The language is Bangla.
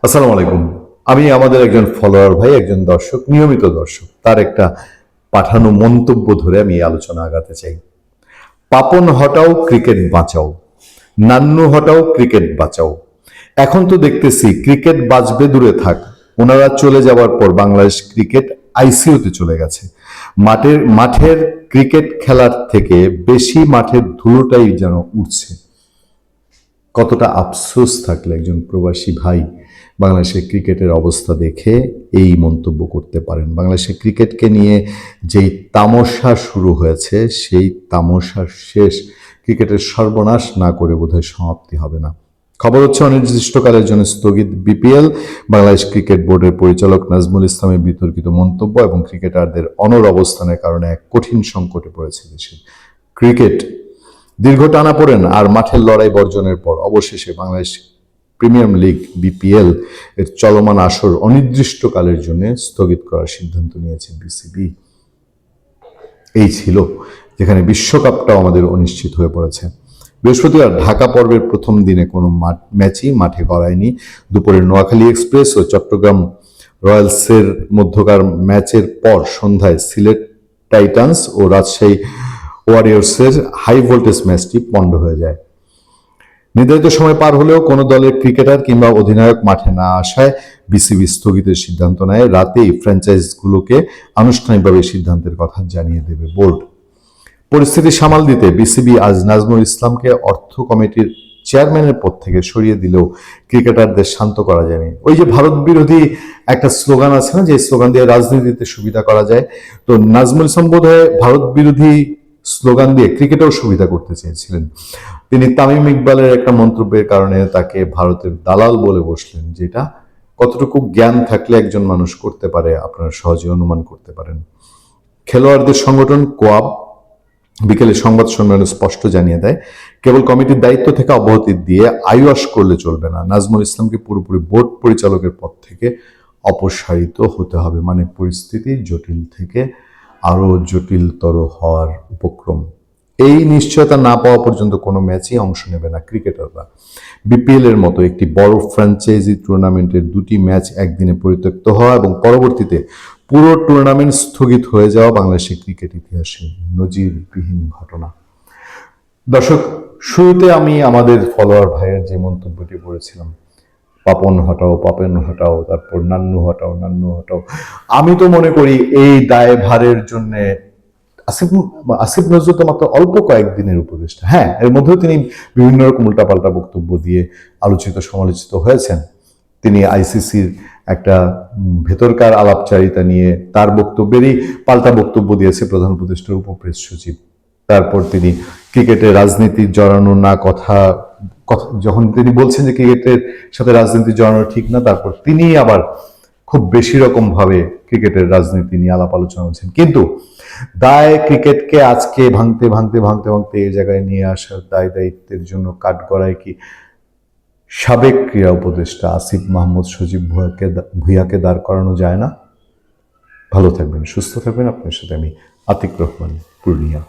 আসসালামু আলাইকুম। আমি আমাদের একজন ফলোয়ার ভাই, একজন দর্শক, নিয়মিত দর্শক, তার একটা পাঠানো মন্তব্য ধরে আমি এই আলোচনা আগাতে চাই। পাপন হটাও, ক্রিকেট বাঁচাও, নান্নু হটাও, ক্রিকেট বাঁচাও। এখন তো দেখতেছি ক্রিকেট বাঁচবে দূরে থাক, ওনারা চলে যাওয়ার পর বাংলাদেশ ক্রিকেট আইসিইউতে চলে গেছে। মাঠের মাঠের ক্রিকেট খেলার থেকে বেশি মাঠের ধুলোটাই যেন উঠছে। কতটা আফসোস থাকলে একজন প্রবাসী ভাই বাংলাদেশের ক্রিকেটের অবস্থা দেখে এই মন্তব্য করতে পারেন। বাংলাদেশের ক্রিকেটকে নিয়ে যেই তামাশা শুরু হয়েছে, সেই তামাশার শেষ ক্রিকেটের সর্বনাশ না করে বোধহয় সমাপ্তি হবে না। খবর হচ্ছে অনির্দিষ্টকালের জন্য স্থগিত বিপিএল। বাংলাদেশ ক্রিকেট বোর্ডের পরিচালক নাজমুল ইসলামের বিতর্কিত মন্তব্য এবং ক্রিকেটারদের অনড় অবস্থানের কারণে এক কঠিন সংকটে পড়েছে দেশের ক্রিকেট। দীর্ঘ টানাপোড়েন আর মাঠের লড়াই বর্জনের পর অবশেষে বাংলাদেশ প্রিমিয়ার লিগ বিপিএল এর চলমান আসর অনির্দিষ্টকালের জন্য স্থগিত করার সিদ্ধান্ত নিয়েছে বিসিবি। এই ছিল যেখানে বিশ্বকাপটাও আমাদের অনিশ্চিত হয়ে পড়েছে। বৃহস্পতিবার ঢাকা পর্বের প্রথম দিনে কোনো ম্যাচই মাঠে গড়ায়নি। দুপুরে নোয়াখালী এক্সপ্রেস ও চট্টগ্রাম রয়্যালসের মধ্যকার ম্যাচের পর সন্ধ্যায় সিলেট টাইটান্স ও রাজশাহী ওয়ারিয়র্সের হাই ভোল্টেজ ম্যাচটি পণ্ড হয়ে যায়। নির্ধারিত সময় পার হলেও কোনো দলের ক্রিকেটার কিংবা অধিনায়ক মাঠে না আসায় বিসিবি স্থগিতের সিদ্ধান্ত নেয়। রাতেই ফ্র্যাঞ্চাইজগুলোকে আনুষ্ঠানিকভাবে সিদ্ধান্তের কথা জানিয়ে দেবে বোর্ড। পরিস্থিতি সামাল দিতে বিসিবি আজ নাজমুল ইসলামকে অর্থ কমিটির চেয়ারম্যানের পদ থেকে সরিয়ে দিলেও ক্রিকেটারদের শান্ত করা যায়নি। ওই যে ভারত বিরোধী একটা স্লোগান আছে না, যে স্লোগান দিয়ে রাজনীতিতে সুবিধা করা যায়, তো নাজমুল ইসলাম বোধহয় ভারত বিরোধী স্লোগান দিয়ে ক্রিকেটেও সুবিধা করতে চেয়েছিলেন। তিনি তামিম ইকবালের একটা মন্তব্যের কারণে তাকে ভারতের দালাল বলে বসলেন, যেটা কতটুকু জ্ঞান থাকলে একজন মানুষ করতে পারে আপনারা সহজে অনুমান করতে পারেন। খেলোয়াড়দের সংগঠন কোয়াব বিকেলে সংবাদ সম্মেলনে স্পষ্ট জানিয়ে দেয়, কেবল কমিটির দায়িত্ব থেকে অব্যাহতি দিয়ে আইওয়াশ করলে চলবে না। নাজমুল ইসলামকে পুরোপুরি বোর্ড পরিচালকের পদ থেকে অপসারিত হতে হবে। মানে পরিস্থিতি জটিল থেকে আরো জটিলতর হওয়ার উপক্রম। এই নিশ্চয়তা না পাওয়া পর্যন্ত কোনো ম্যাচেই অংশ নেবে না ক্রিকেটাররা। বিপিএল এর মতো একটি বড় ফ্র্যাঞ্চাইজি টুর্নামেন্টের দুটি ম্যাচ একদিনে পরিত্যক্ত হওয়া এবং পরবর্তীতে পুরো টুর্নামেন্ট স্থগিত হয়ে যাওয়া বাংলাদেশের ক্রিকেট ইতিহাসে নজিরবিহীন ঘটনা। দর্শক, শুরুতে আমি আমাদের ফলোয়ার ভাইয়ের যে মন্তব্যটি করেছিলাম, পাপন হটাও, পাপন হটাও, তারপর নান্নু হটাও, নান্নু হটাও, আমি তো মনে করি এই দায়ভারের জন্য আসিফ আসিফ নজরুল তো মাত্র অল্প কয়েকদিনের উপদেষ্টা। হ্যাঁ, এর মধ্যেও তিনি বিভিন্ন রকম উল্টাপাল্টা বক্তব্য দিয়ে আলোচিত সমালোচিত হয়েছেন। তিনি আইসিসির একটা ভেতরকার আলাপচারিতা নিয়ে তার বক্তব্যেরই পাল্টা বক্তব্য দিয়েছে প্রধান উপদেষ্টার উপপ্রেস সচিব। তারপর তিনি ক্রিকেটের রাজনীতির জড়ানো না কথা যখন তিনি বলছেন যে ক্রিকেটের সাথে রাজনীতি জড়ানো ঠিক না, তারপর তিনি আবার খুব বেশি রকম ভাবে ক্রিকেটের রাজনীতি নিয়ে আলাপ আলোচনা হচ্ছেন। কিন্তু দায় ক্রিকেটকে আজকে ভাঙতে ভাঙতে ভাঙতে ভাঙতে এই জায়গায় নিয়ে আসার দায় দায়িত্বের জন্য কাঠগড়ায় কি সাবেক ক্রীড়া উপদেষ্টা আসিফ মাহমুদ সজীব ভুঁইয়াকে দাঁড় করানো যায় না? ভালো থাকবেন, সুস্থ থাকবেন। আপনার সাথে আমি আতিক রহমান, পূর্ণিয়া।